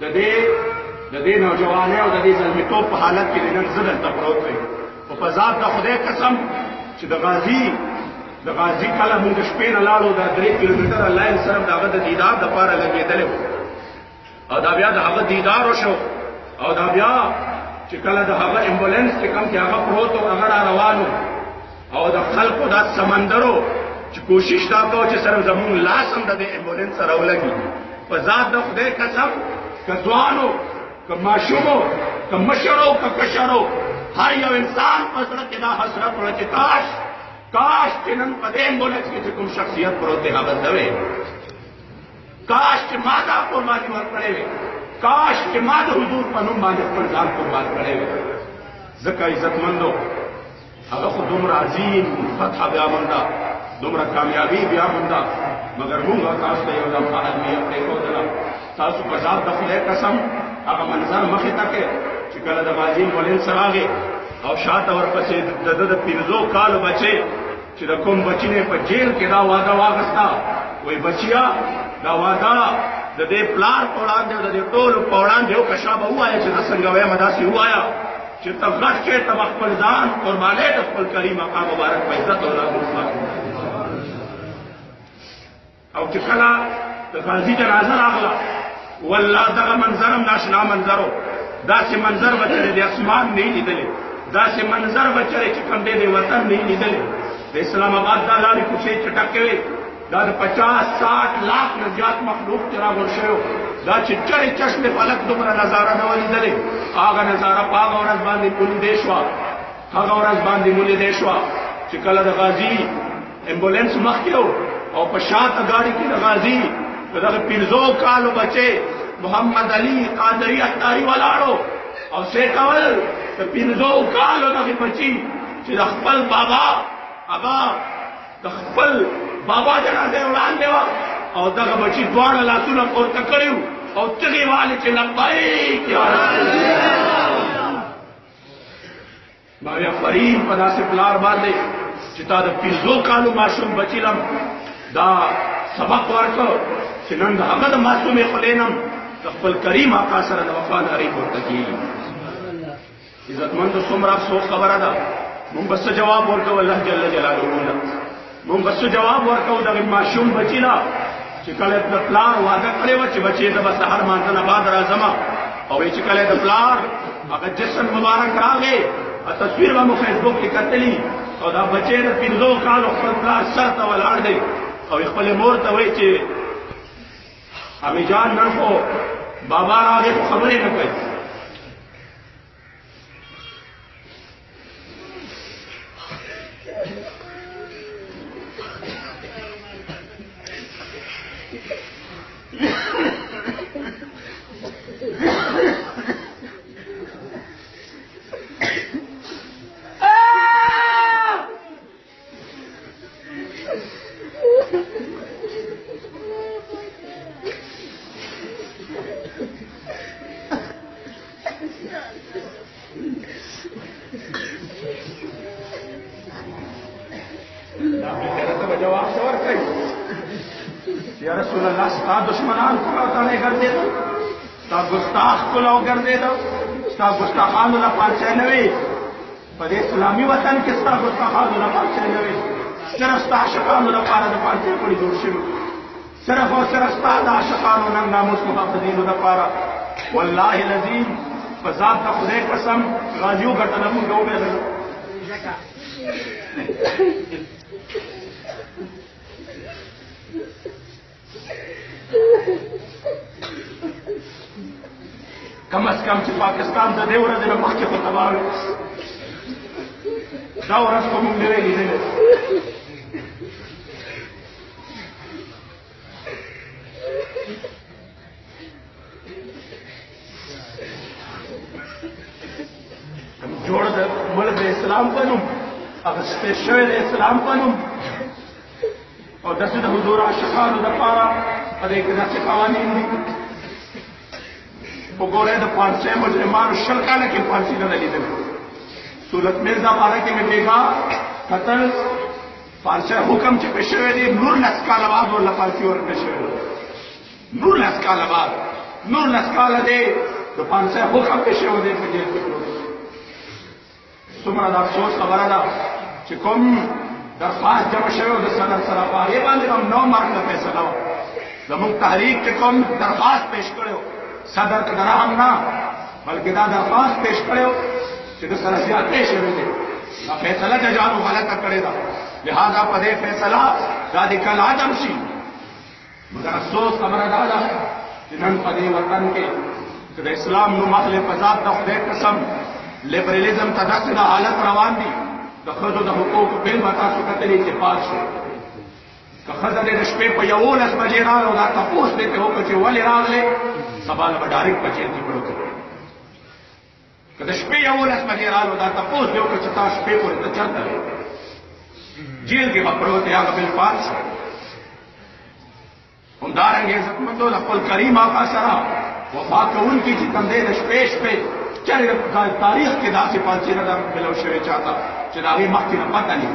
د دې نوجوانۍ او د دې زلمیتوب په حالت کې نن زه دلته پروت یم او په ذات د خدای قسم چې د غازي کله مونږ د شپې نه لاړو دا 3 کیلومتره لاین صرف د هغه د دیدار دپاره لګېدلی وو او دا بیا د هغه دیدار وشو او دا بیا چې کله د هغه امبولانس چې کوم چې هغه پروت و هغه را روان او د خلکو دا سمندرو چې کوشش دا کوو چې صرف زمونږ لاس هم د دې امبولانس سره ولګي په ذات د خدای قسم که ځوانو که ماشومو که مشرو که کشرو هر یو انسان په زړه کې دا حسرت وړه چې کاش چې نن په دې امبولانس کې چې کوم شخصیت پروت دی هغه زه وې کاش چې ما دا قرباني ورکړې وې کاش چې ما د حضور په نوم باندې خپل ځان قربان کړی وې ځکه عزتمندو هغه خو دومره عظیم فتح بیا مونده دومره کامیابي بیا مونده مګر موږ تاسو ته یو لمحه اهمیت پرېښودله تاسو په ذات د خدای قسم هغه منظر مخې ته کې چې کله د غازي امبولانس راغی او شاته ورپسې د ده د 15 کالو بچی چې د کوم بچي نه په جیل کې دا واده واغسته وایي بچیا دا واده د دې پلار په وړاندې او د دې ټولو په وړاندې یو کشا به ووایه چې زه څنګه وایم داسې ووایه چې ته غټ کې ته خپل ځان قربانۍ د خپل کریم مقام مبارک په عزت او ناموس باندې او چې کله د غازي جنازه راغله والله دغه منظر هم ناشنا منظر و داسې منظر به چې د اسمان نه یې لیدلی داسې منظر به چې کوم دی د وطن نه یې لیدلی د اسلام آباد دا لارې کوڅې چټکې وې دا د 50-60 لاک نه زیات مخلوق چې راغونډ شوی دا چې چرې چشم فلک دومره نظاره نه وه لیدلې هغه نظاره په هغه ورځ باندې مولیدې شوه هغه ورځ باندې مولیدې شوه چې کله د غازي امبولانس مخکې و او په شاته ګاډي کې د غازي د دغه 15 کالو بچی محمد علي قادري اختاري ولاړو او څه کول د 15 کالو دغه بچي چې د خپل بابا د خپل بابا جنازه وړاندې وه او دغه بچي دواړه لاسونه پورته کړي او چغې والې چې لبیک یا رسول الله ماویه فرید په داسې پلار باندې چې تا د 15 کالو ماشوم بچي لم دا سبق ورکړ چې نن د هغه د معصومې خولې نه د خپل کریم آقا سره د وفادارۍ پورته کېږي عزتمندو څومره افسوس خبره ده مونږ به څه جواب ورکوو الله جل جلاله له مونږ به څه جواب ورکوو دغه ماشوم بچي له چې کله د پلار واده کړی وه چې بچې ته به سهار مانځه نه بعد راځم او چې کله د پلار هغه جسم مبارک راغی تصویر به مو فیسبوک کې کتلي او دا بچې د 15 کالو خپل پلار سر ته ولاړ دی او خپلې مور ته وایي چې امی جان نن خو بابا راغی خو خبرې نه کوي جواب سے ورکړي یا رسول الله ستا دشمنان کو راته ګرځېدل ستا ګستاخ کو لو ګرځېدل ستا ګستاخانو نه پارچه نه وي په دې اسلامي وطن کې ستا ګستاخانو نه پارچه نه وي صرف ستا عاشقانو لپاره د پارچې پړي جوړ شوي صرف او صرف ستا د عاشقانو نن ناموس محافظینو لپاره والله العظیم په ذات د خدای قسم غازیو ګټله مونږ وبېدلو کم از کم چې پاکستان د دې ورځې نه مخکې خو تباه وي دا ورځ خو موږ نه وی لیدلې جوړ د ملک د اسلام په نوم اخیستی شوی د اسلام په نوم او داسې د حضور عاشقانو دپاره په دې کې داسې قوانین دي وګورئ د پانسۍ مجرمانو 20 کاله کې پانسي نه ده لیدلې صورت مرزا باره کې مې بیګا قتل پانسۍ حکم چې پېښ شوی دی 19 کاله بعد ورله پانسي ورکړل شوې 19 کاله بعد 19 کاله دی د پانسه حکم کې شوی دی په جیل کې پروت څومره د افسوس خبره ده چې کوم درخواست جمع شوی د صدر سره په هغې باندې هم 9 مارک نه فیصله وه زموږ تحریک چې کوم درخواست پیش کړی صدر ته د رحم نه بلکې دا درخواست پیش کړی چې د سره زیاتې شوې دی دا فیصله ججانو غلطه کړې ده لہذا په دې فیصله دا د کل عدم شي مگر افسوس خبره دا ده چې نن په دې وطن کې چې د اسلام نوم اخلي په ذات د خدای قسم لیبرلیزم ته داسې د حالت روان دي د ښځو د حقوقو بل به تاسو کتلې چې پاس شو که ښځه دې د شپې په 11 بجې راغله دا تپوس دې ته وکړه چې ولې راغلې سبا به ډایرکټ په جیل کې پروت که د شپې 11 بجې راغله دا تپوس دې وکړه چې تا شپې پورې ته چېرته وې جیل کې به پروت یا به بل پاس شو همدارنګه عزتمندو د خپل کریم آقا سره وفا کوونکي چې کوم دی د شپې شپې چېرې تاریخ کې داسې پانسي نه ده ملو شوې چاته چې د هغې مخکې نه پته نه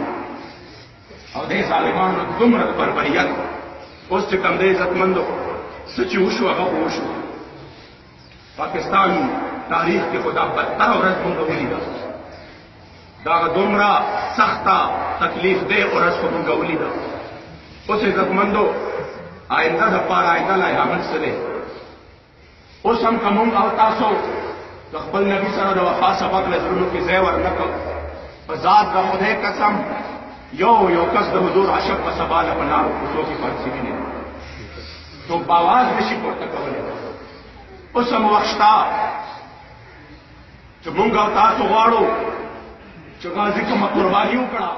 او دې ظالمانو دومره بربریت اوس چې کوم دی عزتمندو څه چې وشو هغه خو وشو پاکستان تاریخ کې خو دا بدتره ورځ مونږ ولیده دا دومره سخته تکلیف دی ورځ خو مونږ ولیده اوس عزتمندو آئنده د پاره آئنده لا عمل څه دی اوس هم که مونږ او تاسو د خپل نبي سره د وفا سبق له زړونو کې ځای ور نه کړو په ذات د خدای قسم یو کس د حضور عاشق په سبا نه په لارو کوڅو کې پاتې نه تو باواز نشي پورته کولی اوس هم وخت شته چې مونږ او تاسو غواړو چې غازي کومه قرباني وکړه